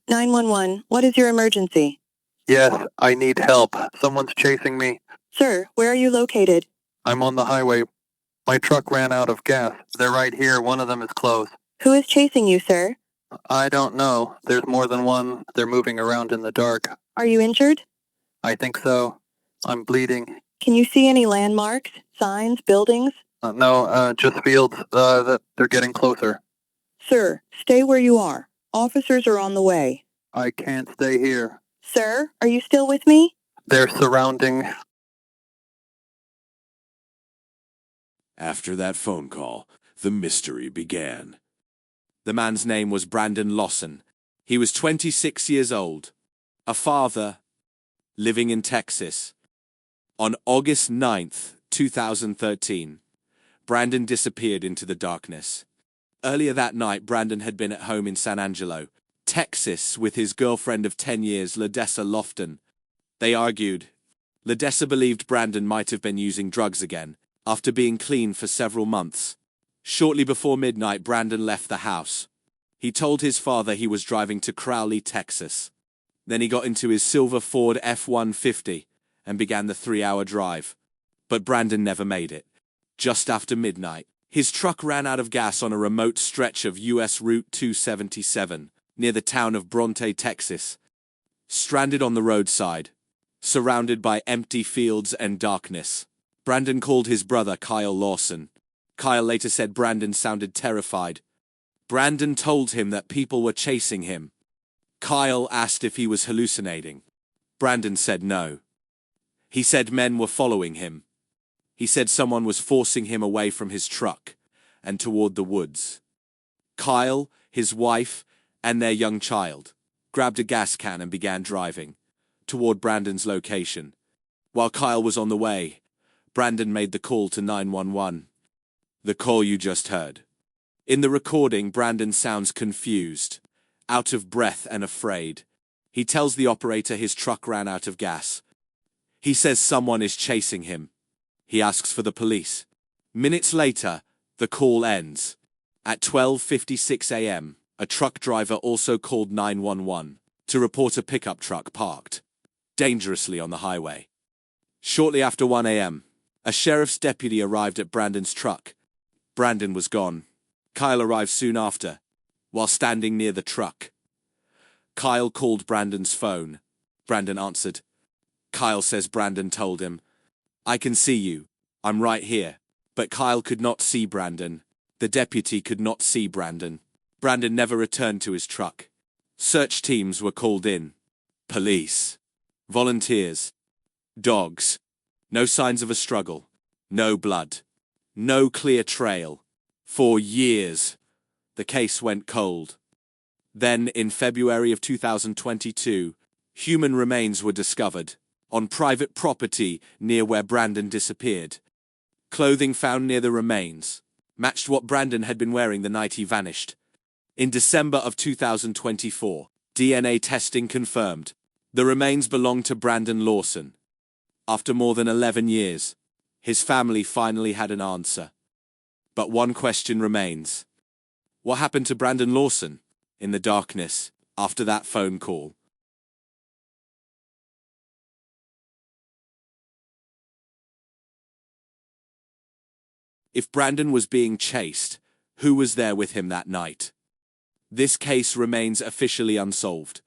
911, what is your emergency? Yes, I need help. Someone's chasing me. Sir, where are you located? I'm on the highway. My truck ran out of gas. They're right here. One of them is close. Who is chasing you, sir? I don't know. There's more than one. They're moving around in the dark. Are you injured? I think so. I'm bleeding. Can you see any landmarks, signs, buildings? No, just fields. That they're getting closer. Sir, stay where you are. Officers are on the way. I can't stay here. Sir, are you still with me? They're surrounding. After that phone call, the mystery began. The man's name was Brandon Lawson. He was 26 years old, a father, living in Texas. On August 9th, 2013, Brandon disappeared into the darkness. Earlier that night, Brandon had been at home in San Angelo, Texas, with his girlfriend of 10 years, Lawson. They argued. Lawson believed Brandon might have been using drugs again, after being clean for several months. Shortly before midnight, Brandon left the house. He told his father he was driving to Crowley, Texas. Then he got into his silver Ford F-150 and began the 3-hour drive. But Brandon never made it. Just after midnight, his truck ran out of gas on a remote stretch of U.S. Route 277, near the town of Bronte, Texas. Stranded on the roadside, surrounded by empty fields and darkness, Brandon called his brother Kyle Lawson. Kyle later said Brandon sounded terrified. Brandon told him that people were chasing him. Kyle asked if he was hallucinating. Brandon said no. He said men were following him. He said someone was forcing him away from his truck and toward the woods. Kyle, his wife, and their young child grabbed a gas can and began driving toward Brandon's location. While Kyle was on the way, Brandon made the call to 911. The call you just heard. In the recording, Brandon sounds confused, out of breath and afraid. He tells the operator his truck ran out of gas. He says someone is chasing him. He asks for the police. Minutes later, the call ends. At 12:56 a.m., a truck driver also called 911 to report a pickup truck parked dangerously on the highway. Shortly after 1 a.m., a sheriff's deputy arrived at Brandon's truck. Brandon was gone. Kyle arrived soon after, while standing near the truck. Kyle called Brandon's phone. Brandon answered. Kyle says Brandon told him, "I can see you. I'm right here." But Kyle could not see Brandon. The deputy could not see Brandon. Brandon never returned to his truck. Search teams were called in. Police. Volunteers. Dogs. No signs of a struggle. No blood. No clear trail. For years, the case went cold. Then, in February of 2022, human remains were discovered on private property near where Brandon disappeared. Clothing found near the remains matched what Brandon had been wearing the night he vanished. In December of 2024, DNA testing confirmed the remains belonged to Brandon Lawson. After more than 11 years, his family finally had an answer. But one question remains. What happened to Brandon Lawson in the darkness after that phone call? If Brandon was being chased, who was there with him that night? This case remains officially unsolved.